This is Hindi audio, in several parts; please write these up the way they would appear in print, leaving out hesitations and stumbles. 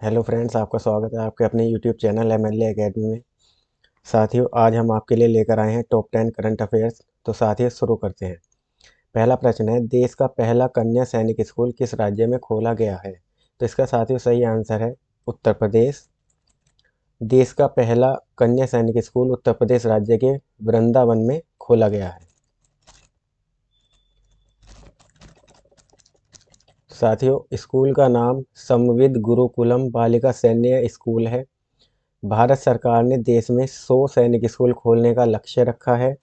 हेलो फ्रेंड्स, आपका स्वागत है आपके अपने यूट्यूब चैनल एमएलए एकेडमी में। साथियों, आज हम आपके लिए लेकर आए हैं टॉप 10 करंट अफेयर्स। तो साथियों, शुरू करते हैं। पहला प्रश्न है, देश का पहला कन्या सैनिक स्कूल किस राज्य में खोला गया है? तो इसका साथियों सही आंसर है उत्तर प्रदेश। देश का पहला कन्या सैनिक स्कूल उत्तर प्रदेश राज्य के वृंदावन में खोला गया है। साथियों, स्कूल का नाम समविद गुरुकुलम बालिका सैन्य स्कूल है। भारत सरकार ने देश में 100 सैनिक स्कूल खोलने का लक्ष्य रखा है।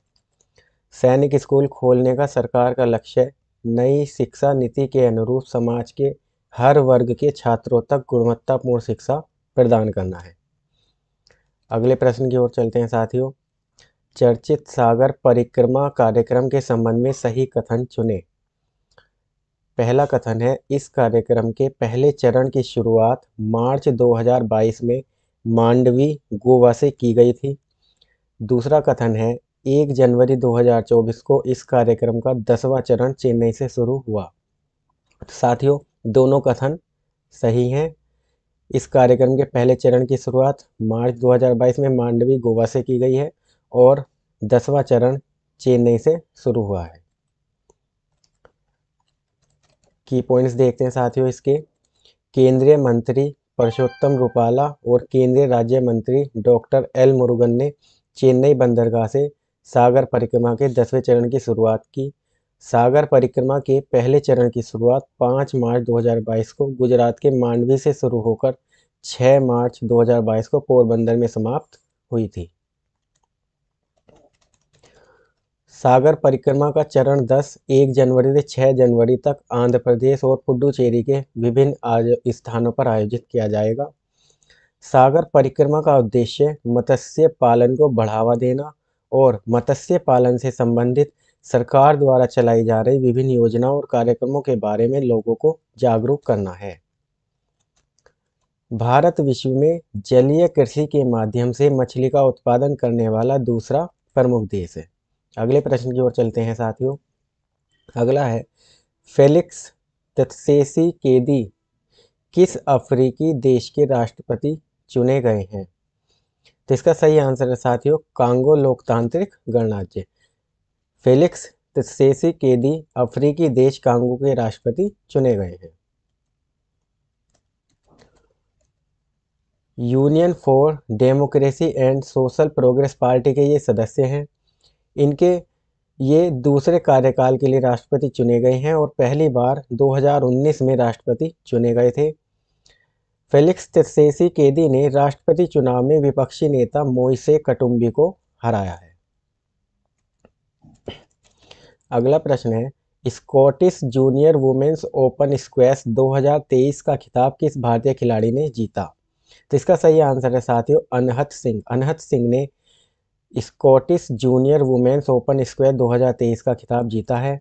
सैनिक स्कूल खोलने का सरकार का लक्ष्य नई शिक्षा नीति के अनुरूप समाज के हर वर्ग के छात्रों तक गुणवत्तापूर्ण शिक्षा प्रदान करना है। अगले प्रश्न की ओर चलते हैं साथियों। चर्चित सागर परिक्रमा कार्यक्रम के संबंध में सही कथन चुनें। पहला कथन है, इस कार्यक्रम के पहले चरण की शुरुआत मार्च 2022 में मांडवी, गोवा से की गई थी। दूसरा कथन है, 1 जनवरी 2024 को इस कार्यक्रम का 10वां चरण चेन्नई से शुरू हुआ। साथियों, दोनों कथन सही हैं। इस कार्यक्रम के पहले चरण की शुरुआत मार्च 2022 में मांडवी, गोवा से की गई है और 10वां चरण चेन्नई से शुरू हुआ है। की पॉइंट्स देखते हैं साथियों इसके। केंद्रीय मंत्री परषोत्तम रुपाला और केंद्रीय राज्य मंत्री डॉक्टर एल मुरुगन ने चेन्नई बंदरगाह से सागर परिक्रमा के 10वें चरण की शुरुआत की। सागर परिक्रमा के पहले चरण की शुरुआत 5 मार्च 2022 को गुजरात के मांडवी से शुरू होकर 6 मार्च 2022 को पोरबंदर में समाप्त हुई थी। सागर परिक्रमा का चरण 10 1 जनवरी से 6 जनवरी तक आंध्र प्रदेश और पुडुचेरी के विभिन्न स्थानों पर आयोजित किया जाएगा। सागर परिक्रमा का उद्देश्य मत्स्य पालन को बढ़ावा देना और मत्स्य पालन से संबंधित सरकार द्वारा चलाई जा रही विभिन्न योजनाओं और कार्यक्रमों के बारे में लोगों को जागरूक करना है। भारत विश्व में जलीय कृषि के माध्यम से मछली का उत्पादन करने वाला दूसरा प्रमुख देश है। अगले प्रश्न की ओर चलते हैं साथियों। अगला है, फेलिक्स त्सेसीकेदी किस अफ्रीकी देश के राष्ट्रपति चुने गए हैं? तो इसका सही आंसर है साथियों कांगो लोकतांत्रिक गणराज्य। फेलिक्स त्सेसीकेदी अफ्रीकी देश कांगो के राष्ट्रपति चुने गए हैं। Union for democracy and social progress party के ये सदस्य हैं। इनके ये दूसरे कार्यकाल के लिए राष्ट्रपति चुने गए हैं और पहली बार 2019 में राष्ट्रपति चुने गए थे। फेलिक्स त्सेसीकेदी ने राष्ट्रपति चुनाव में विपक्षी नेता मोइसे कटुम्बी को हराया है। अगला प्रश्न है, Scottish junior women's open squash 2023 का खिताब किस भारतीय खिलाड़ी ने जीता? तो इसका सही आंसर है साथियों अनहत सिंह। अनहत सिंह ने Scottish junior women's open squash 2023 का खिताब जीता है।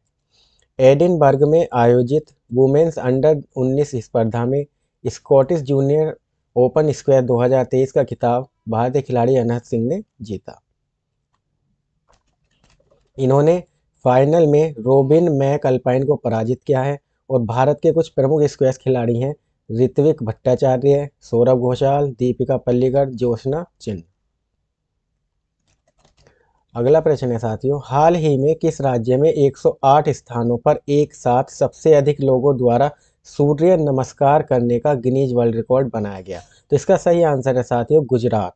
एडिनबर्ग में आयोजित वुमेन्स अंडर 19 स्पर्धा में स्कॉटिश जूनियर ओपन स्क्वैश 2023 का खिताब भारतीय खिलाड़ी अनहत सिंह ने जीता। इन्होंने फाइनल में रोबिन मैकअल्पाइन को पराजित किया है और भारत के कुछ प्रमुख स्क्वैश खिलाड़ी हैं ऋत्विक भट्टाचार्य, सौरभ घोषाल, दीपिका पल्लिकल, ज्योत्सना चिन्ह। अगला प्रश्न है साथियों, हाल ही में किस राज्य में 108 स्थानों पर एक साथ सबसे अधिक लोगों द्वारा सूर्य नमस्कार करने का गिनीज वर्ल्ड रिकॉर्ड बनाया गया? तो इसका सही आंसर है साथियों गुजरात।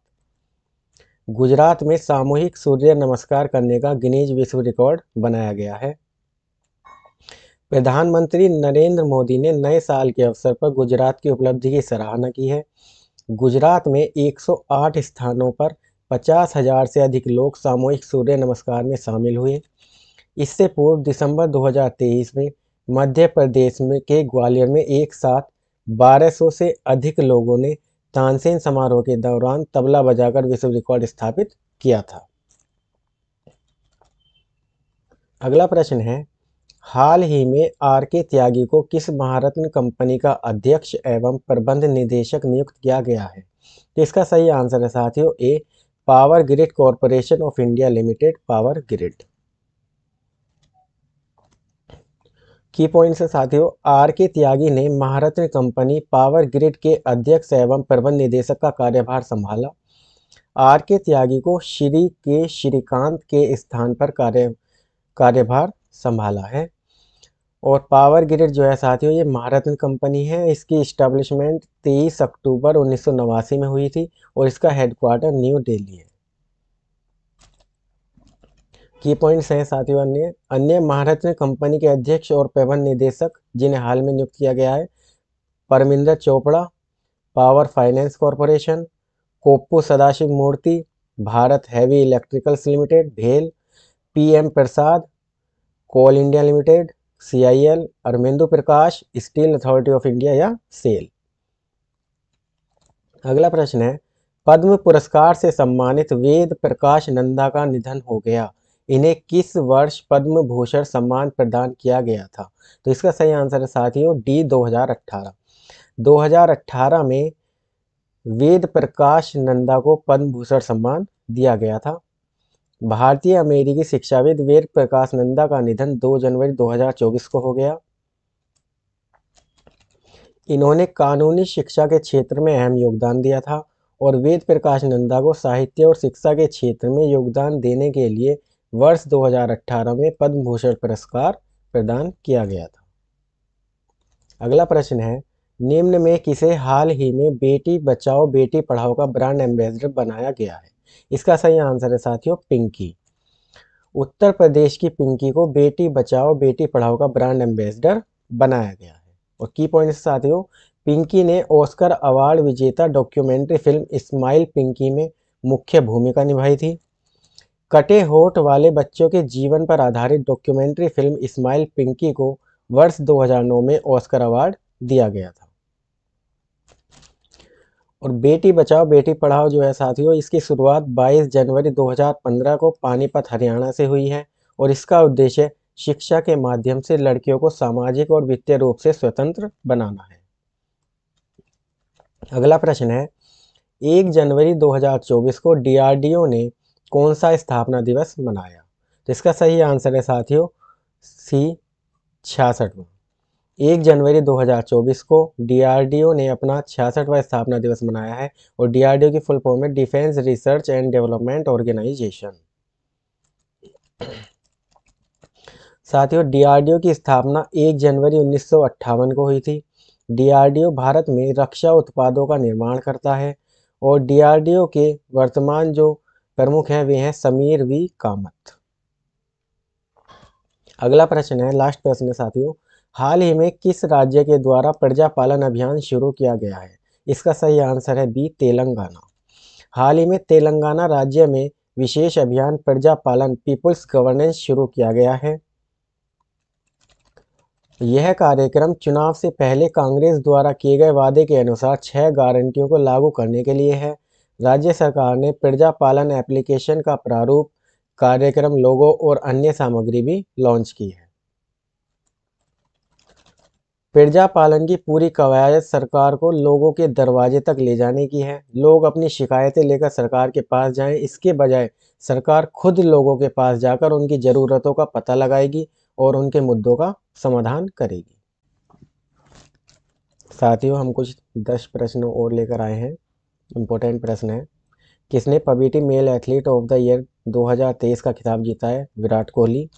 गुजरात में सामूहिक सूर्य नमस्कार करने का गिनीज विश्व रिकॉर्ड बनाया गया है। प्रधानमंत्री नरेंद्र मोदी ने नए साल के अवसर पर गुजरात की उपलब्धि की सराहना की है। गुजरात में 108 स्थानों पर 50,000 से अधिक लोग सामूहिक सूर्य नमस्कार में शामिल हुए। इससे पूर्व दिसंबर 2023 में मध्य प्रदेश में के ग्वालियर में एक साथ 1200 से अधिक लोगों ने तानसेन समारोह के दौरान तबला बजाकर विश्व रिकॉर्ड स्थापित किया था। अगला प्रश्न है, हाल ही में आर.के. त्यागी को किस महारत्न कंपनी का अध्यक्ष एवं प्रबंध निदेशक नियुक्त किया गया है? तो इसका सही आंसर है साथियों A power grid corporation of India limited, power grid. की पॉइंट्स है साथियों, आर के त्यागी ने महारत्न कंपनी पावर ग्रिड के अध्यक्ष एवं प्रबंध निदेशक का कार्यभार संभाला। आर के त्यागी को श्री के श्रीकांत के स्थान पर कार्यभार संभाला है। और पावर ग्रिड जो है साथियों, ये महारत्न कंपनी है। इसकी इस्टेब्लिशमेंट 23 अक्टूबर 1989 में हुई थी और इसका हेडक्वार्टर न्यू दिल्ली है। की पॉइंट्स हैं साथियों, अन्य अन्य महारत्न कंपनी के अध्यक्ष और प्रबंध निदेशक जिन्हें हाल में नियुक्त किया गया है: Parminder Chopra, power finance corporation; Koppu Sadashiv Murthy, Bharat heavy electricals limited भेल; PM Prasad, coal India limited CIL; Arvindu Prakash, steel authority of India या सेल। अगला प्रश्न है, पद्म पुरस्कार से सम्मानित वेद प्रकाश नंदा का निधन हो गया। इन्हें किस वर्ष पद्म भूषण सम्मान प्रदान किया गया था? तो इसका सही आंसर है साथियों डी 2018। 2018 में वेद प्रकाश नंदा को पद्म भूषण सम्मान दिया गया था। भारतीय अमेरिकी शिक्षाविद वेद प्रकाश नंदा का निधन 2 जनवरी 2024 को हो गया। इन्होंने कानूनी शिक्षा के क्षेत्र में अहम योगदान दिया था और वेद प्रकाश नंदा को साहित्य और शिक्षा के क्षेत्र में योगदान देने के लिए वर्ष 2018 में पद्म भूषण पुरस्कार प्रदान किया गया था। अगला प्रश्न है, निम्न में किसे हाल ही में बेटी बचाओ बेटी पढ़ाओ का ब्रांड एम्बेसडर बनाया गया है? इसका सही आंसर है साथियों पिंकी। उत्तर प्रदेश की पिंकी को बेटी बचाओ बेटी पढ़ाओ का ब्रांड एम्बेसडर बनाया गया है। और की पॉइंट साथियों, पिंकी ने ऑस्कर अवार्ड विजेता डॉक्यूमेंट्री फिल्म स्माइल पिंकी में मुख्य भूमिका निभाई थी। कटे होठ वाले बच्चों के जीवन पर आधारित डॉक्यूमेंट्री फिल्म स्माइल पिंकी को वर्ष 2009 में ऑस्कर अवार्ड दिया गया था। और बेटी बचाओ बेटी पढ़ाओ जो है साथियों, इसकी शुरुआत 22 जनवरी 2015 को पानीपत हरियाणा से हुई है और इसका उद्देश्य शिक्षा के माध्यम से लड़कियों को सामाजिक और वित्तीय रूप से स्वतंत्र बनाना है। अगला प्रश्न है, 1 जनवरी 2024 को डीआरडीओ ने कौन सा स्थापना दिवस मनाया? तो इसका सही आंसर है साथियों सी 66वां। 1 जनवरी 2024 को डीआरडीओ ने अपना 66वां स्थापना दिवस मनाया है और डीआरडीओ की फुल फॉर्म है defence research and development organisation. साथियों, डीआरडीओ की स्थापना 1 जनवरी 1958 को हुई थी। डीआरडीओ भारत में रक्षा उत्पादों का निर्माण करता है और डीआरडीओ के वर्तमान जो प्रमुख हैं वे हैं समीर वी कामत। अगला प्रश्न है, लास्ट प्रश्न है साथियों, हाल ही में किस राज्य के द्वारा प्रजापालन अभियान शुरू किया गया है? इसका सही आंसर है बी तेलंगाना। हाल ही में तेलंगाना राज्य में विशेष अभियान प्रजापालन पीपुल्स गवर्नेंस शुरू किया गया है। यह कार्यक्रम चुनाव से पहले कांग्रेस द्वारा किए गए वादे के अनुसार 6 गारंटियों को लागू करने के लिए है। राज्य सरकार ने प्रजापालन एप्लीकेशन का प्रारूप, कार्यक्रम लोगो और अन्य सामग्री भी लॉन्च की है। प्रजापालन की पूरी कवायद सरकार को लोगों के दरवाजे तक ले जाने की है। लोग अपनी शिकायतें लेकर सरकार के पास जाएं, इसके बजाय सरकार खुद लोगों के पास जाकर उनकी ज़रूरतों का पता लगाएगी और उनके मुद्दों का समाधान करेगी। साथियों, हम कुछ 10 प्रश्न और लेकर आए हैं। इम्पोर्टेंट प्रश्न है, किसने PBT male athlete of the year 2023 का खिताब जीता है? विराट कोहली।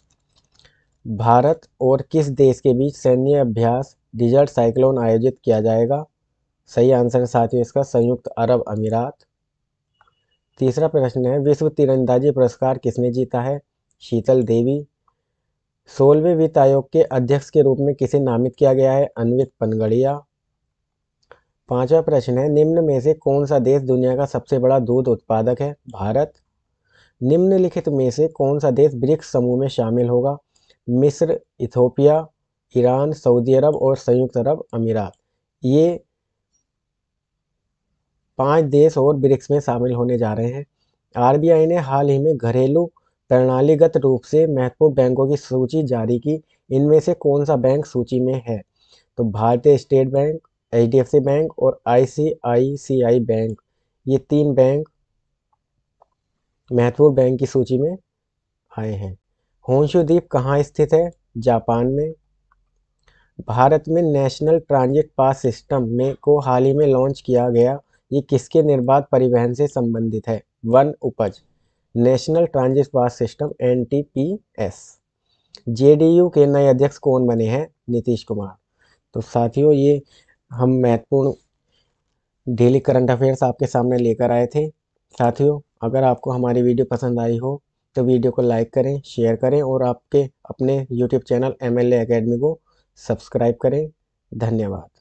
भारत और किस देश के बीच सैन्य अभ्यास डिजर्ट साइक्लोन आयोजित किया जाएगा? सही आंसर है साथियों इसका संयुक्त अरब अमीरात। तीसरा प्रश्न है, विश्व तीरंदाजी पुरस्कार किसने जीता है? शीतल देवी। 16वें वित्त आयोग के अध्यक्ष के रूप में किसे नामित किया गया है? अन्वित पनगड़िया। पांचवा प्रश्न है, निम्न में से कौन सा देश दुनिया का सबसे बड़ा दूध उत्पादक है? भारत। निम्नलिखित में से कौन सा देश ब्रिक्स समूह में शामिल होगा? मिस्र, इथोपिया, ईरान, सऊदी अरब और संयुक्त अरब अमीरात। ये 5 देश और ब्रिक्स में शामिल होने जा रहे हैं। आरबीआई ने हाल ही में घरेलू प्रणालीगत रूप से महत्वपूर्ण बैंकों की सूची जारी की। इनमें से कौन सा बैंक सूची में है? तो भारतीय स्टेट बैंक, एचडीएफसी बैंक और आईसीआईसीआई बैंक, ये 3 बैंक महत्वपूर्ण बैंक की सूची में आए हैं। होंशु द्वीप कहाँ स्थित है? जापान में। भारत में नेशनल ट्रांजिट पास सिस्टम में को हाल ही में लॉन्च किया गया, ये किसके निर्बाध परिवहन से संबंधित है? वन उपज। National transit pass system NTPS। JDU के नए अध्यक्ष कौन बने हैं? नीतीश कुमार। तो साथियों, ये हम महत्वपूर्ण डेली करंट अफेयर्स आपके सामने लेकर आए थे। साथियों, अगर आपको हमारी वीडियो पसंद आई हो तो वीडियो को लाइक करें, शेयर करें और आपके अपने YouTube चैनल MLA एकेडमी को सब्सक्राइब करें। धन्यवाद।